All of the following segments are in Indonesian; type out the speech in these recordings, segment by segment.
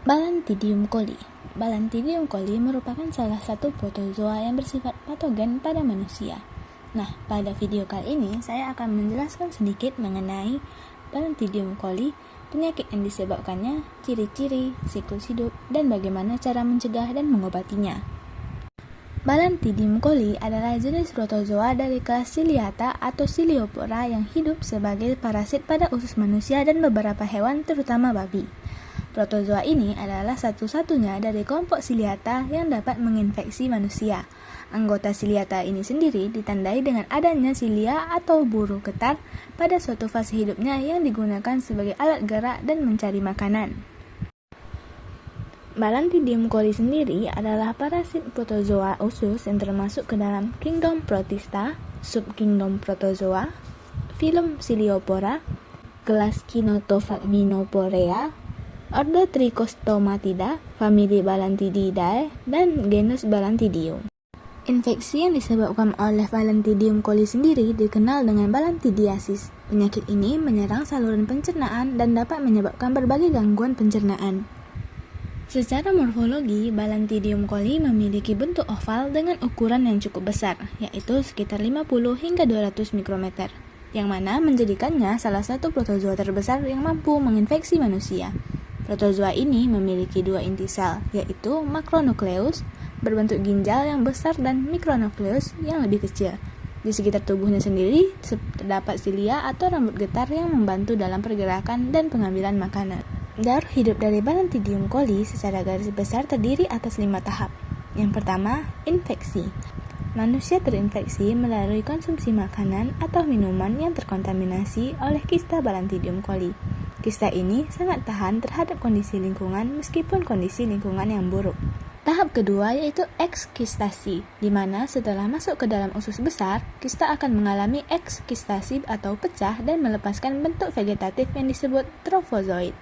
Balantidium coli. Balantidium coli merupakan salah satu protozoa yang bersifat patogen pada manusia. Nah, pada video kali ini saya akan menjelaskan sedikit mengenai Balantidium coli, penyakit yang disebabkannya, ciri-ciri, siklus hidup, dan bagaimana cara mencegah dan mengobatinya. Balantidium coli adalah jenis protozoa dari kelas Ciliata atau Ciliopora yang hidup sebagai parasit pada usus manusia dan beberapa hewan, terutama babi. Protozoa ini adalah satu-satunya dari kelompok Ciliata yang dapat menginfeksi manusia. Anggota Ciliata ini sendiri ditandai dengan adanya silia atau buru getar pada suatu fase hidupnya yang digunakan sebagai alat gerak dan mencari makanan. Balantidium coli sendiri adalah parasit protozoa usus yang termasuk ke dalam kingdom Protista, subkingdom Protozoa, filum Ciliopora, kelas Kinotophaminoporea, ordo Trichostomatida, famili Balantididae, dan genus Balantidium. Infeksi yang disebabkan oleh Balantidium coli sendiri dikenal dengan balantidiasis. Penyakit ini menyerang saluran pencernaan dan dapat menyebabkan berbagai gangguan pencernaan. Secara morfologi, Balantidium coli memiliki bentuk oval dengan ukuran yang cukup besar, yaitu sekitar 50 hingga 200 mikrometer, yang mana menjadikannya salah satu protozoa terbesar yang mampu menginfeksi manusia. Protozoa ini memiliki dua inti sel, yaitu makronukleus, berbentuk ginjal yang besar, dan mikronukleus yang lebih kecil. Di sekitar tubuhnya sendiri, terdapat silia atau rambut getar yang membantu dalam pergerakan dan pengambilan makanan. Garis hidup dari Balantidium coli secara garis besar terdiri atas 5 tahap. Yang pertama, infeksi. Manusia terinfeksi melalui konsumsi makanan atau minuman yang terkontaminasi oleh kista Balantidium coli. Kista ini sangat tahan terhadap kondisi lingkungan meskipun kondisi lingkungan yang buruk. Tahap kedua yaitu ekskistasi, di mana setelah masuk ke dalam usus besar, kista akan mengalami ekskistasi atau pecah dan melepaskan bentuk vegetatif yang disebut trofozoid.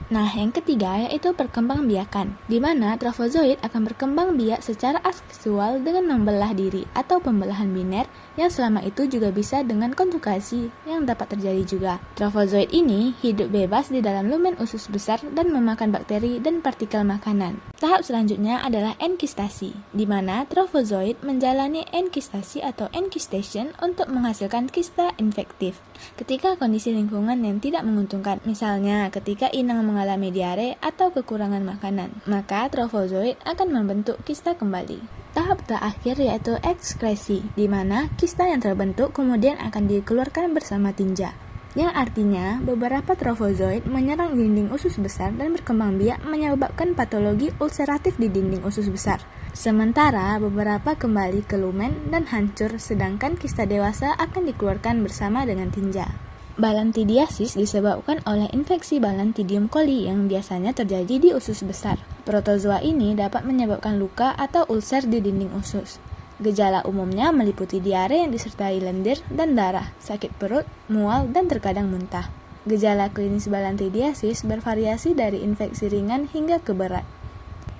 Nah, yang ketiga yaitu perkembangbiakan, di mana trofozoid akan berkembang biak secara aseksual dengan membelah diri atau pembelahan biner yang selama itu juga bisa dengan konjugasi yang dapat terjadi juga. Trofozoid ini hidup bebas di dalam lumen usus besar dan memakan bakteri dan partikel makanan. Tahap selanjutnya adalah enkistasi, di mana trofozoid menjalani enkistasi atau enkistation untuk menghasilkan kista infektif. Ketika kondisi lingkungan yang tidak menguntungkan, misalnya ketika inang mengalami diare atau kekurangan makanan, maka trofozoid akan membentuk kista kembali. Tahap terakhir yaitu ekskresi, di mana kista yang terbentuk kemudian akan dikeluarkan bersama tinja. Yang artinya, beberapa trofozoid menyerang dinding usus besar dan berkembang biak menyebabkan patologi ulceratif di dinding usus besar. Sementara beberapa kembali ke lumen dan hancur, sedangkan kista dewasa akan dikeluarkan bersama dengan tinja. Balantidiasis disebabkan oleh infeksi Balantidium coli yang biasanya terjadi di usus besar. Protozoa ini dapat menyebabkan luka atau ulser di dinding usus. Gejala umumnya meliputi diare yang disertai lendir dan darah, sakit perut, mual, dan terkadang muntah. Gejala klinis balantidiasis bervariasi dari infeksi ringan hingga ke berat.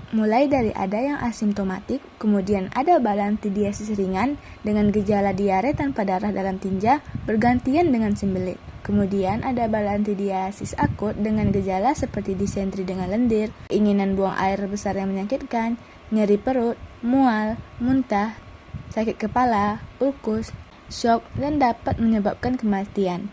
Mulai dari ada yang asimptomatik, kemudian ada balantidiasis ringan dengan gejala diare tanpa darah dalam tinja bergantian dengan sembelit. Kemudian ada balantidiasis akut dengan gejala seperti disentri dengan lendir, keinginan buang air besar yang menyakitkan, nyeri perut, mual, muntah, sakit kepala, ulkus, shock, dan dapat menyebabkan kematian.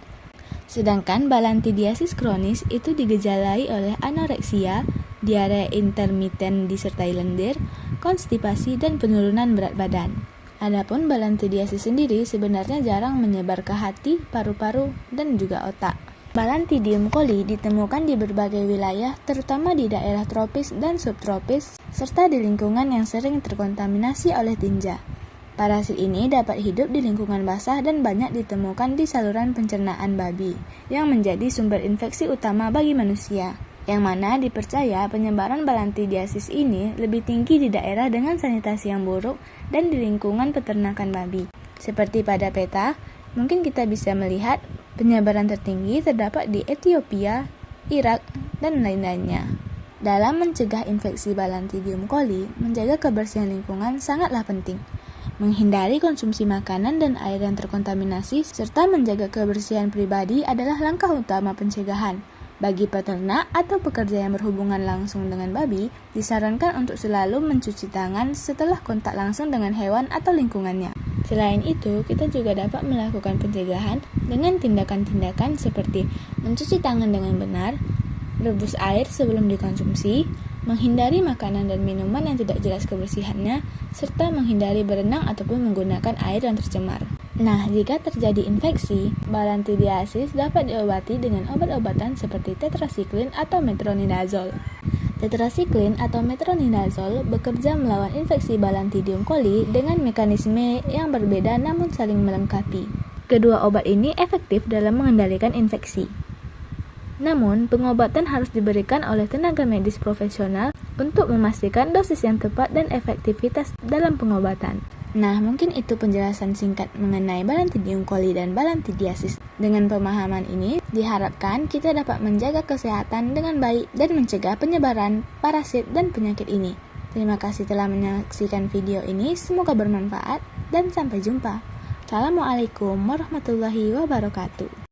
Sedangkan balantidiasis kronis itu digejalai oleh anoreksia, diare intermiten disertai lendir, konstipasi, dan penurunan berat badan. Adapun balantidiasis sendiri sebenarnya jarang menyebar ke hati, paru-paru, dan juga otak. Balantidium coli ditemukan di berbagai wilayah, terutama di daerah tropis dan subtropis, serta di lingkungan yang sering terkontaminasi oleh tinja. Parasit ini dapat hidup di lingkungan basah dan banyak ditemukan di saluran pencernaan babi, yang menjadi sumber infeksi utama bagi manusia, yang mana dipercaya penyebaran balantidiasis ini lebih tinggi di daerah dengan sanitasi yang buruk dan di lingkungan peternakan babi. Seperti pada peta, mungkin kita bisa melihat penyebaran tertinggi terdapat di Ethiopia, Irak, dan lain-lainnya. Dalam mencegah infeksi Balantidium coli, menjaga kebersihan lingkungan sangatlah penting. Menghindari konsumsi makanan dan air yang terkontaminasi serta menjaga kebersihan pribadi adalah langkah utama pencegahan. Bagi peternak atau pekerja yang berhubungan langsung dengan babi, disarankan untuk selalu mencuci tangan setelah kontak langsung dengan hewan atau lingkungannya. Selain itu, kita juga dapat melakukan pencegahan dengan tindakan-tindakan seperti mencuci tangan dengan benar, rebus air sebelum dikonsumsi, menghindari makanan dan minuman yang tidak jelas kebersihannya, serta menghindari berenang ataupun menggunakan air yang tercemar. Nah, jika terjadi infeksi, balantidiasis dapat diobati dengan obat-obatan seperti tetrasiklin atau metronidazole. Tetrasiklin atau metronidazole bekerja melawan infeksi Balantidium coli dengan mekanisme yang berbeda namun saling melengkapi. Kedua obat ini efektif dalam mengendalikan infeksi. Namun, pengobatan harus diberikan oleh tenaga medis profesional untuk memastikan dosis yang tepat dan efektivitas dalam pengobatan. Nah, mungkin itu penjelasan singkat mengenai Balantidium coli dan balantidiasis. Dengan pemahaman ini, diharapkan kita dapat menjaga kesehatan dengan baik dan mencegah penyebaran parasit dan penyakit ini. Terima kasih telah menyaksikan video ini, semoga bermanfaat dan sampai jumpa. Assalamualaikum warahmatullahi wabarakatuh.